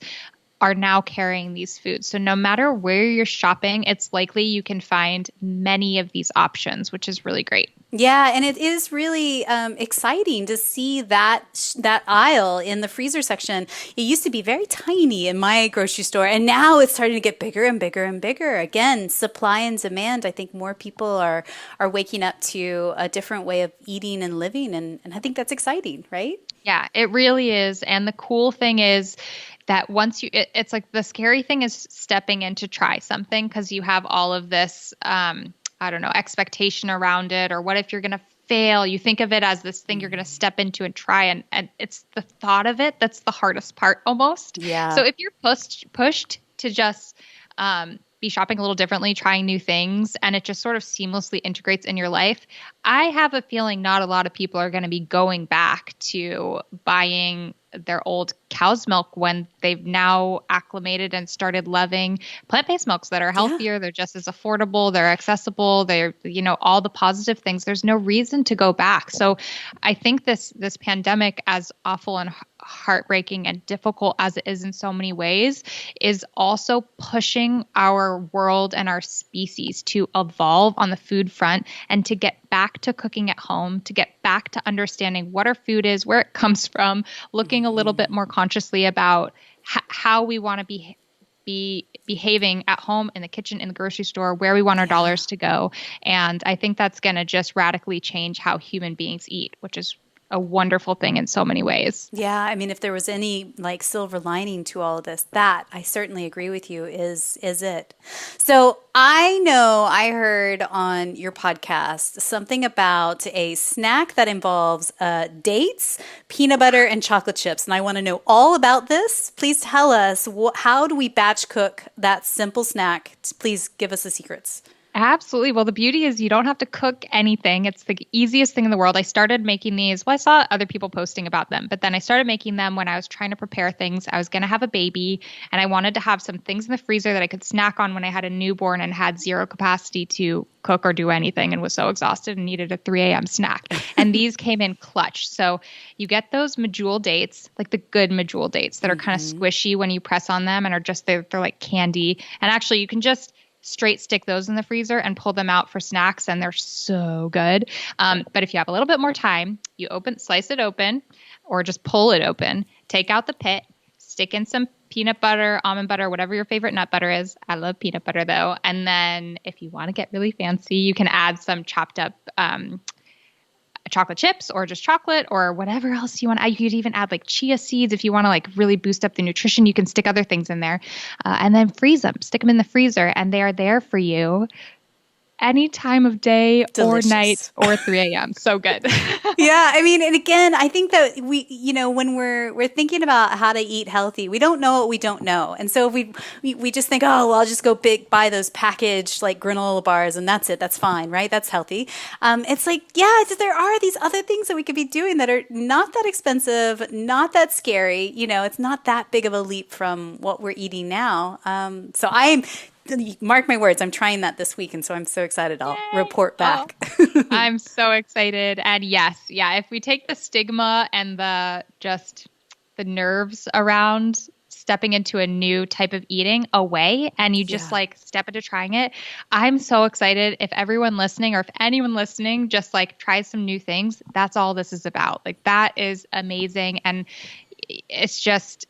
[SPEAKER 2] are now carrying these foods. So no matter where you're shopping, it's likely you can find many of these options, which is really great.
[SPEAKER 1] Yeah, and it is really exciting to see that aisle in the freezer section. It used to be very tiny in my grocery store, and now it's starting to get bigger and bigger and bigger. Again, supply and demand. I think more people are waking up to a different way of eating and living, and I think that's exciting, right?
[SPEAKER 2] Yeah, it really is. And the cool thing is that once it's like the scary thing is stepping in to try something because you have all of this I don't know, expectation around it, or what if you're going to fail? You think of it as this thing you're going to step into and try, and it's the thought of it that's the hardest part almost.
[SPEAKER 1] Yeah.
[SPEAKER 2] So if you're pushed to just be shopping a little differently, trying new things, and it just sort of seamlessly integrates in your life, I have a feeling not a lot of people are going to be going back to buying their old cow's milk when they've now acclimated and started loving plant-based milks that are healthier. They're just as affordable. They're accessible. They're, all the positive things. There's no reason to go back. So I think this pandemic, as awful and heartbreaking and difficult as it is in so many ways, is also pushing our world and our species to evolve on the food front and to get back to cooking at home, to get back to understanding what our food is, where it comes from, looking a little bit more consciously about how we want to be behaving at home, in the kitchen, in the grocery store, where we want our dollars to go. And I think that's going to just radically change how human beings eat, which is a wonderful thing in so many ways.
[SPEAKER 1] Yeah, I mean, if there was any like silver lining to all of this, that I certainly agree with you is it. So I know I heard on your podcast something about a snack that involves dates, peanut butter, and chocolate chips, and I want to know all about this. Please tell us how do we batch cook that simple snack? Please give us the secrets.
[SPEAKER 2] Absolutely. Well, the beauty is you don't have to cook anything. It's the easiest thing in the world. I started making these. Well, I saw other people posting about them, but then I started making them when I was trying to prepare things. I was going to have a baby and I wanted to have some things in the freezer that I could snack on when I had a newborn and had zero capacity to cook or do anything and was so exhausted and needed a 3 a.m. snack. And these came in clutch. So you get those medjool dates, like the good medjool dates that are kind of squishy when you press on them and are just, they're like candy. And actually you can just straight stick those in the freezer and pull them out for snacks, and they're so good. But if you have a little bit more time, you slice it open, or just pull it open, take out the pit, stick in some peanut butter, almond butter, whatever your favorite nut butter is. I love peanut butter though. And then if you want to get really fancy, you can add some chopped up chocolate chips or just chocolate or whatever else you want. You could even add like chia seeds if you want to like really boost up the nutrition. You can stick other things in there and then freeze them, stick them in the freezer, and they are there for you any time of day
[SPEAKER 1] Delicious.
[SPEAKER 2] or night or 3 a.m. So good.
[SPEAKER 1] Yeah, I mean, and again, I think that when we're thinking about how to eat healthy, we don't know what we don't know, and so if we just think, oh, well, I'll just go buy those packaged like granola bars, and that's it, that's fine, right? That's healthy. It's like, yeah, there are these other things that we could be doing that are not that expensive, not that scary. It's not that big of a leap from what we're eating now. So mark my words, I'm trying that this week, and so I'm so excited. I'll report back.
[SPEAKER 2] Oh, I'm so excited. And yes, if we take the stigma and the nerves around stepping into a new type of eating away, and you just like step into trying it, I'm so excited. If everyone listening, or if anyone listening just like tries some new things, that's all this is about. Like, that is amazing. And it's just,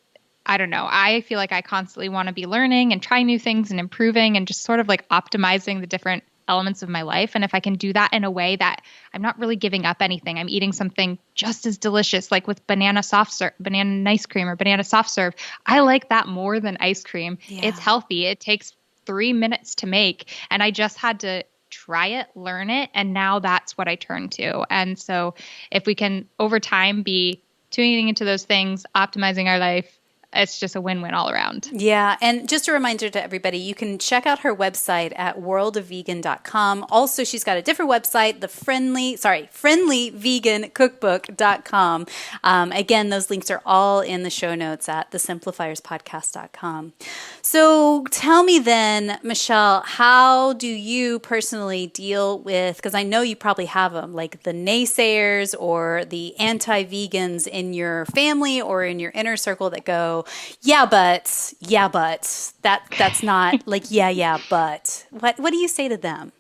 [SPEAKER 2] I don't know. I feel like I constantly want to be learning and trying new things and improving and just sort of like optimizing the different elements of my life. And if I can do that in a way that I'm not really giving up anything, I'm eating something just as delicious, like with banana ice cream or banana soft serve. I like that more than ice cream. Yeah. It's healthy. It takes 3 minutes to make. And I just had to try it, learn it. And now that's what I turn to. And so if we can over time be tuning into those things, optimizing our life, it's just a win-win all around.
[SPEAKER 1] Yeah. And just a reminder to everybody, you can check out her website at worldofvegan.com. Also, she's got a different website, the friendlyvegancookbook.com. Again, those links are all in the show notes at thesimplifierspodcast.com. So tell me then, Michelle, how do you personally deal with, because I know you probably have them, like the naysayers or the anti-vegans in your family or in your inner circle that go, yeah, but that's not like, but what do you say to them?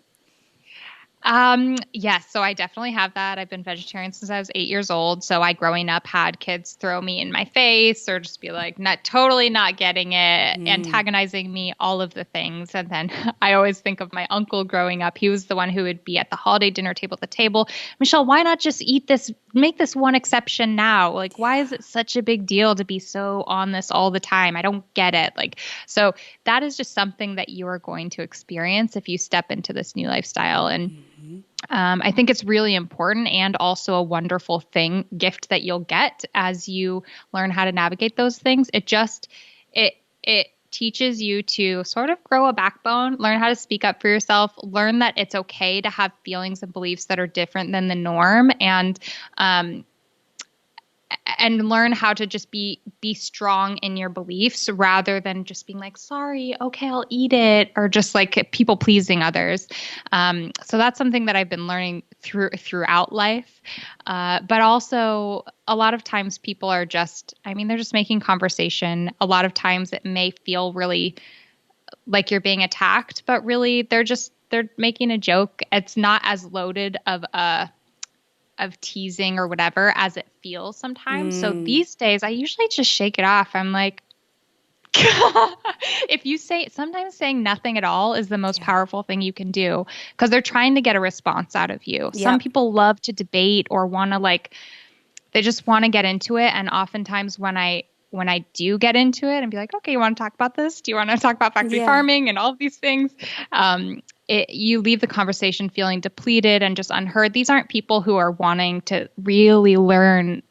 [SPEAKER 2] Yes, so I definitely have that. I've been vegetarian since I was 8 years old. So I, growing up, had kids throw me in my face or just be like, totally not getting it, antagonizing me, all of the things. And then I always think of my uncle growing up. He was the one who would be at the holiday dinner table at the table. Michelle, why not just eat this? Make this one exception now. Like, why is it such a big deal to be so on this all the time? I don't get it. Like, so that is just something that you are going to experience if you step into this new lifestyle. And I think it's really important and also a wonderful gift that you'll get as you learn how to navigate those things. It teaches you to sort of grow a backbone, learn how to speak up for yourself, learn that it's okay to have feelings and beliefs that are different than the norm, and learn how to just be strong in your beliefs rather than just being like, sorry, okay, I'll eat it, or just like people pleasing others. So that's something that I've been learning throughout life. But also a lot of times people are they're just making conversation. A lot of times it may feel really like you're being attacked, but really they're making a joke. It's not as loaded of teasing or whatever as it feels sometimes. So these days I usually just shake it off. I'm like, sometimes saying nothing at all is the most powerful thing you can do, because they're trying to get a response out of you. Yep. Some people love to debate or they just want to get into it. And oftentimes when I do get into it and be like, okay, you want to talk about this? Do you want to talk about factory farming and all of these things? You leave the conversation feeling depleted and just unheard. These aren't people who are wanting to really learn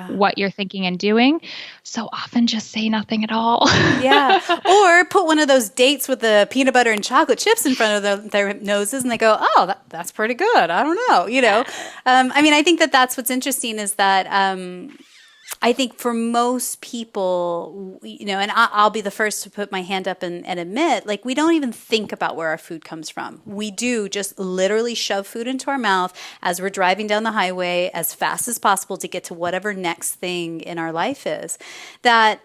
[SPEAKER 2] what you're thinking and doing. So often just say nothing at all.
[SPEAKER 1] Yeah. Or put one of those dates with the peanut butter and chocolate chips in front of their noses and they go, oh, that's pretty good. I don't know. I think that's what's interesting is that I think for most people, and I'll be the first to put my hand up and admit, like, we don't even think about where our food comes from. We do just literally shove food into our mouth as we're driving down the highway as fast as possible to get to whatever next thing in our life is. That,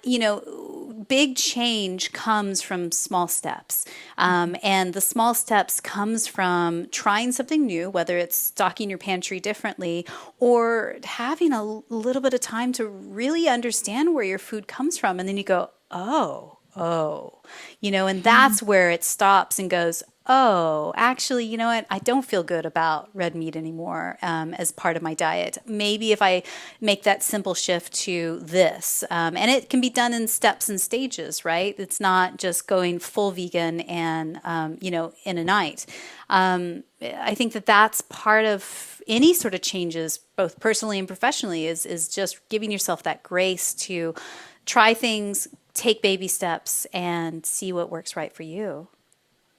[SPEAKER 1] big change comes from small steps. And the small steps comes from trying something new, whether it's stocking your pantry differently or having a little bit of time to really understand where your food comes from. And then you go, oh, and that's where it stops and goes, oh, actually, you know what? I don't feel good about red meat anymore as part of my diet. Maybe if I make that simple shift to this, and it can be done in steps and stages, right? It's not just going full vegan and, in a night. I think that that's part of any sort of changes, both personally and professionally, is just giving yourself that grace to try things, take baby steps, and see what works right for you.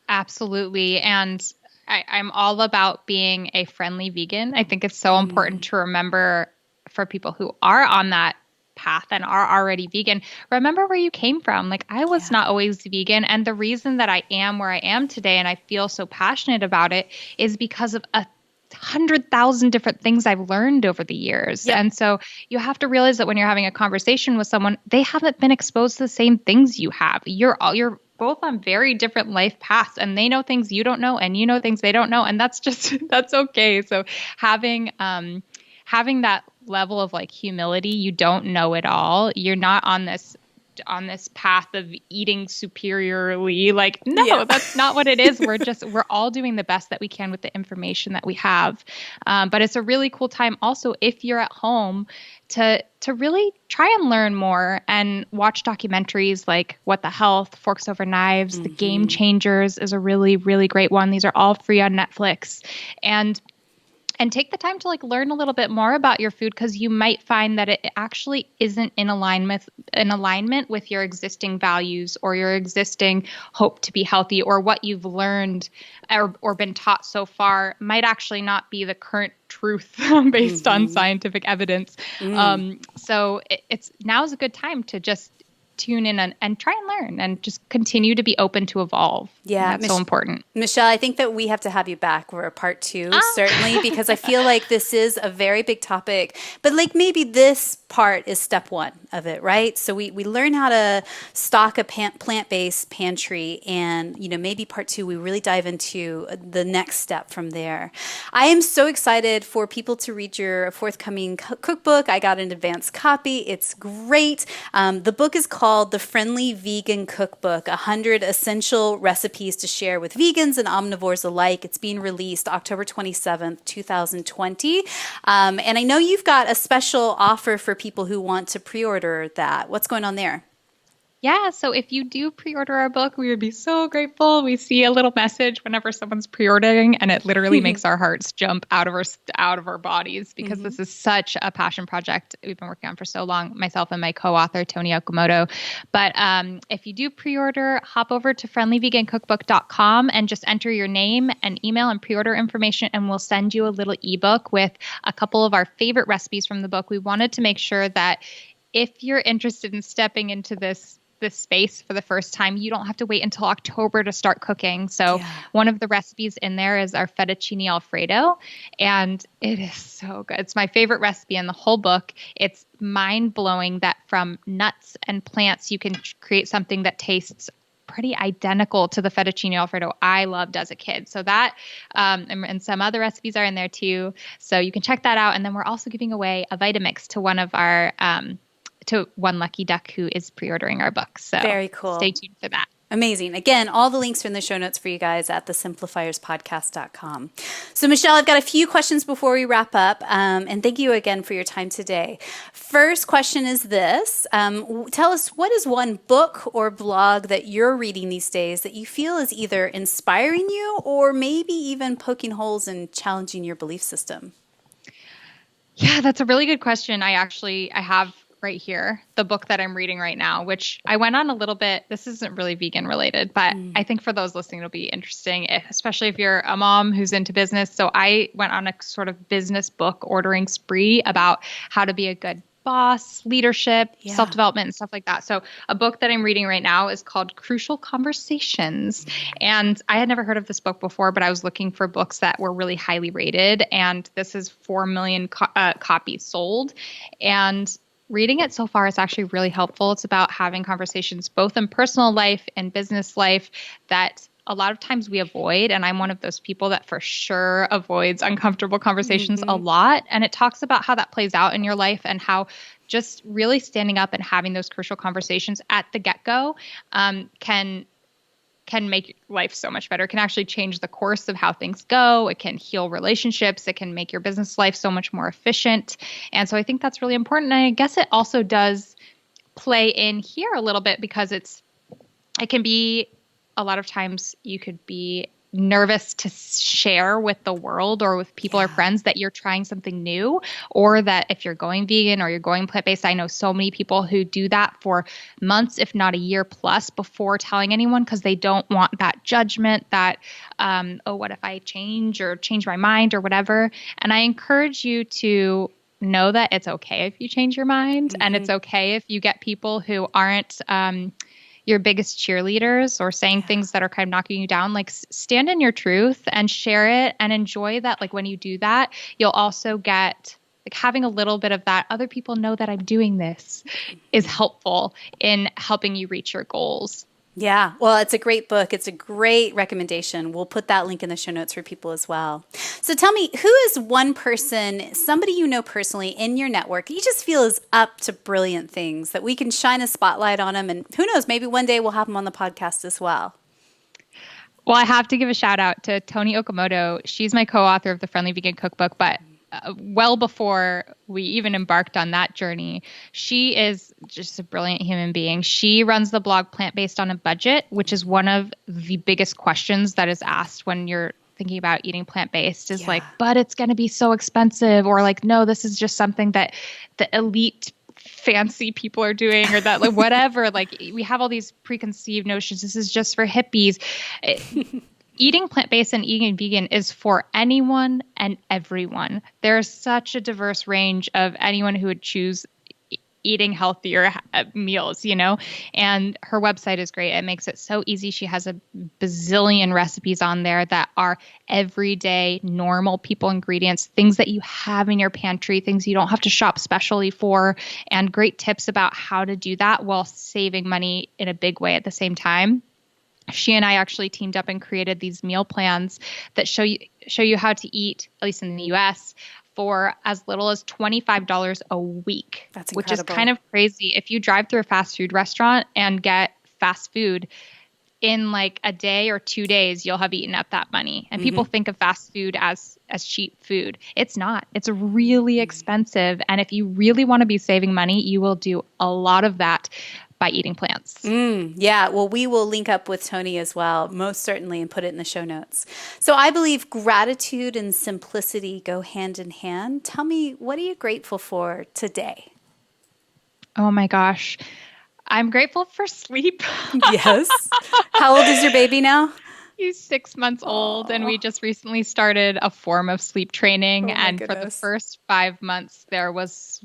[SPEAKER 2] Absolutely. And I'm all about being a friendly vegan. I think it's so important to remember for people who are on that path and are already vegan, remember where you came from. Like I was not always vegan. And the reason that I am where I am today and I feel so passionate about it is because of 100,000 different things I've learned over the years.
[SPEAKER 1] Yep.
[SPEAKER 2] And so you have to realize that when you're having a conversation with someone, they haven't been exposed to the same things you have. You're both on very different life paths and they know things you don't know and you know things they don't know. And that's okay. So having that level of like humility, you don't know it all. You're not on this path of eating superiorly. Like, no, that's not what it is. We're all doing the best that we can with the information that we have. But it's a really cool time also if you're at home to really try and learn more and watch documentaries like What the Health, Forks Over Knives, The Game Changers is a really, really great one. These are all free on Netflix. And take the time to like learn a little bit more about your food because you might find that it actually isn't in alignment with your existing values or your existing hope to be healthy, or what you've learned or been taught so far might actually not be the current truth based on scientific evidence. So it's now's a good time to just tune in and try and learn and just continue to be open to evolve.
[SPEAKER 1] Yeah.
[SPEAKER 2] That's so important.
[SPEAKER 1] Michelle, I think that we have to have you back for a part 2, certainly, because I feel like this is a very big topic, but like maybe this part is step 1 of it, right? So we learn how to stock a plant-based pantry, and, maybe part 2, we really dive into the next step from there. I am so excited for people to read your forthcoming cookbook. I got an advanced copy. It's great. The book is called The Friendly Vegan Cookbook, 100 Essential Recipes to Share with Vegans and Omnivores Alike. It's being released October 27th, 2020. And I know you've got a special offer for people who want to pre-order that. What's going on there?
[SPEAKER 2] Yeah, so if you do pre-order our book, we would be so grateful. We see a little message whenever someone's pre-ordering, and it literally makes our hearts jump out of our bodies because this is such a passion project we've been working on for so long, myself and my co-author, Tony Okamoto. But if you do pre-order, hop over to friendlyvegancookbook.com and just enter your name and email and pre-order information, and we'll send you a little ebook with a couple of our favorite recipes from the book. We wanted to make sure that if you're interested in stepping into this space for the first time, you don't have to wait until October to start cooking. So one of the recipes in there is our fettuccine Alfredo, and it is so good. It's my favorite recipe in the whole book. It's mind-blowing that from nuts and plants, you can create something that tastes pretty identical to the fettuccine Alfredo I loved as a kid. So that, and some other recipes are in there too. So you can check that out. And then we're also giving away a Vitamix to one of our, to one lucky duck who is pre-ordering our book. So
[SPEAKER 1] very cool.
[SPEAKER 2] Stay tuned for that.
[SPEAKER 1] Amazing. Again, all the links are in the show notes for you guys at thesimplifierspodcast.com. So Michelle, I've got a few questions before we wrap up. And thank you again for your time today. First question is this. Tell us, what is one book or blog that you're reading these days that you feel is either inspiring you or maybe even poking holes and challenging your belief system?
[SPEAKER 2] Yeah, that's a really good question. I have right here, the book that I'm reading right now, which I went on a little bit. This isn't really vegan related, but I think for those listening, it'll be interesting, especially if you're a mom who's into business. So I went on a sort of business book ordering spree about how to be a good boss, leadership, self-development, and stuff like that. So a book that I'm reading right now is called Crucial Conversations. And I had never heard of this book before, but I was looking for books that were really highly rated. And this is 4 million copies sold. And Reading it so far is actually really helpful. It's about having conversations both in personal life and business life that a lot of times we avoid. And I'm one of those people that for sure avoids uncomfortable conversations a
[SPEAKER 1] Mm-hmm.
[SPEAKER 2] lot. And it talks about how that plays out in your life and how just really standing up and having those crucial conversations at the get-go can make life so much better. It can actually change the course of how things go. It can heal relationships. It can make your business life so much more efficient. And so I think that's really important. And I guess it also does play in here a little bit because it can be a lot of times you could be nervous to share with the world or with people or
[SPEAKER 1] Yeah.
[SPEAKER 2] friends that you're trying something new, or that if you're going vegan or you're going plant-based. I know so many people who do that for months, if not a year plus, before telling anyone because they don't want that judgment that, oh, what if I change my mind or whatever. And I encourage you to know that it's okay if you change your mind, and
[SPEAKER 1] Mm-hmm.
[SPEAKER 2] it's okay if you get people who aren't your biggest cheerleaders or saying
[SPEAKER 1] Yeah.
[SPEAKER 2] things that are kind of knocking you down. Like stand in your truth and share it and enjoy that. Like when you do that, you'll also get like having a little bit of that. Other people know that I'm doing this is helpful in helping you reach your goals.
[SPEAKER 1] Yeah, well, it's a great book. It's a great recommendation. We'll put that link in the show notes for people as well. So tell me, who is one person, somebody you know personally in your network, you just feel is up to brilliant things that we can shine a spotlight on them? And who knows, maybe one day we'll have them on the podcast as well.
[SPEAKER 2] Well, I have to give a shout out to Toni Okamoto. She's my co-author of the Friendly Vegan Cookbook, but well before we even embarked on that journey, she is just a brilliant human being. She runs the blog Plant Based on a Budget, which is one of the biggest questions that is asked when you're thinking about eating plant-based is
[SPEAKER 1] Yeah.
[SPEAKER 2] like, but it's going to be so expensive, or like, no, this is just something that the elite fancy people are doing, or that like whatever, like we have all these preconceived notions, this is just for hippies. Eating plant-based and eating vegan is for anyone and everyone. There's such a diverse range of anyone who would choose eating healthier meals, and her website is great. It makes it so easy. She has a bazillion recipes on there that are everyday, normal people ingredients, things that you have in your pantry, things you don't have to shop specially for, and great tips about how to do that while saving money in a big way at the same time. She and I actually teamed up and created these meal plans that show you how to eat, at least in the US, for as little as $25 a week,
[SPEAKER 1] That's
[SPEAKER 2] which is
[SPEAKER 1] incredible.
[SPEAKER 2] kind of crazy. If you drive through a fast food restaurant and get fast food in like a day or 2 days, you'll have eaten up that money. And
[SPEAKER 1] Mm-hmm.
[SPEAKER 2] people think of fast food as cheap food. It's not. It's really expensive. And if you really want to be saving money, you will do a lot of that by eating plants.
[SPEAKER 1] Yeah, well, we will link up with Tony as well, most certainly, and put it in the show notes. So I believe gratitude and simplicity go hand in hand. Tell me, what are you grateful for today?
[SPEAKER 2] Oh my gosh. I'm grateful for sleep.
[SPEAKER 1] Yes. How old is your baby now?
[SPEAKER 2] He's 6 months old, and we
[SPEAKER 1] Oh,
[SPEAKER 2] just recently started a form of sleep training.
[SPEAKER 1] oh my
[SPEAKER 2] And for the
[SPEAKER 1] goodness.
[SPEAKER 2] first 5 months, there was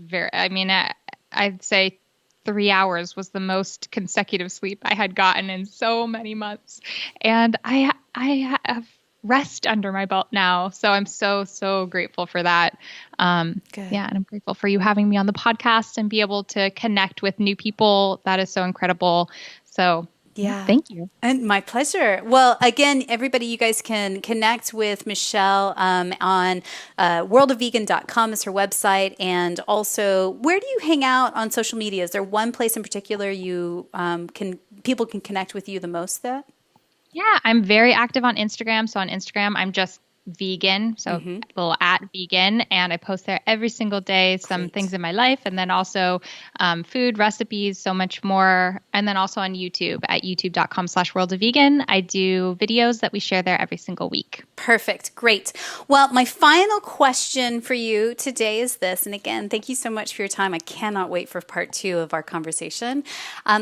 [SPEAKER 2] I'd say 3 hours was the most consecutive sleep I had gotten in so many months. And I have rest under my belt now. So I'm so, so grateful for that.
[SPEAKER 1] Good.
[SPEAKER 2] Yeah, and I'm grateful for you having me on the podcast and be able to connect with new people. That is so incredible. So, yeah,
[SPEAKER 1] Yeah.
[SPEAKER 2] thank you.
[SPEAKER 1] And my pleasure. Well, again, everybody, you guys can connect with Michelle on worldofvegan.com is her website. And also, where do you hang out on social media? Is there one place in particular you people can connect with you the most there?
[SPEAKER 2] Yeah, I'm very active on Instagram. So on Instagram, I'm just vegan. So
[SPEAKER 1] Mm-hmm.
[SPEAKER 2] little at vegan. And I post there every single day, some
[SPEAKER 1] Great.
[SPEAKER 2] things in my life, and then also food recipes, so much more. And then also on YouTube at youtube.com/world of vegan. I do videos that we share there every single week.
[SPEAKER 1] Perfect. Great. Well, my final question for you today is this. And again, thank you so much for your time. I cannot wait for part two of our conversation.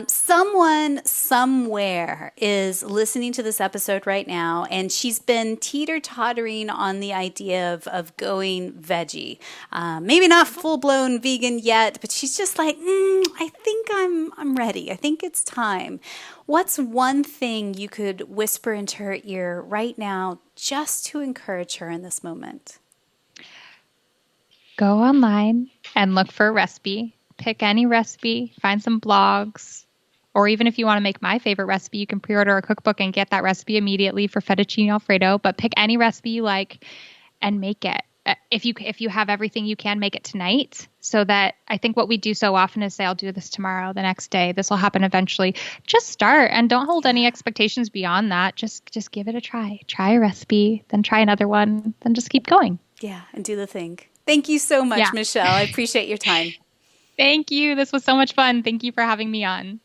[SPEAKER 1] Someone somewhere is listening to this episode right now, and she's been teeter-tottering on the idea of going veggie. Maybe not full-blown vegan yet, but she's just like, I think I'm ready. I think it's time. What's one thing you could whisper into her ear right now just to encourage her in this moment?
[SPEAKER 2] Go online and look for a recipe pick any recipe, find some blogs, or even if you want to make my favorite recipe, you can pre-order a cookbook and get that recipe immediately for fettuccine Alfredo. But pick any recipe you like and make it. If you have everything, you can make it tonight. So that I think what we do so often is say, I'll do this tomorrow, the next day. This will happen eventually. Just start and don't hold any expectations beyond that. Just give it a try. Try a recipe, then try another one, then just keep going.
[SPEAKER 1] Yeah, and do the thing. Thank you so much, Michelle. I appreciate your time.
[SPEAKER 2] Thank you. This was so much fun. Thank you for having me on.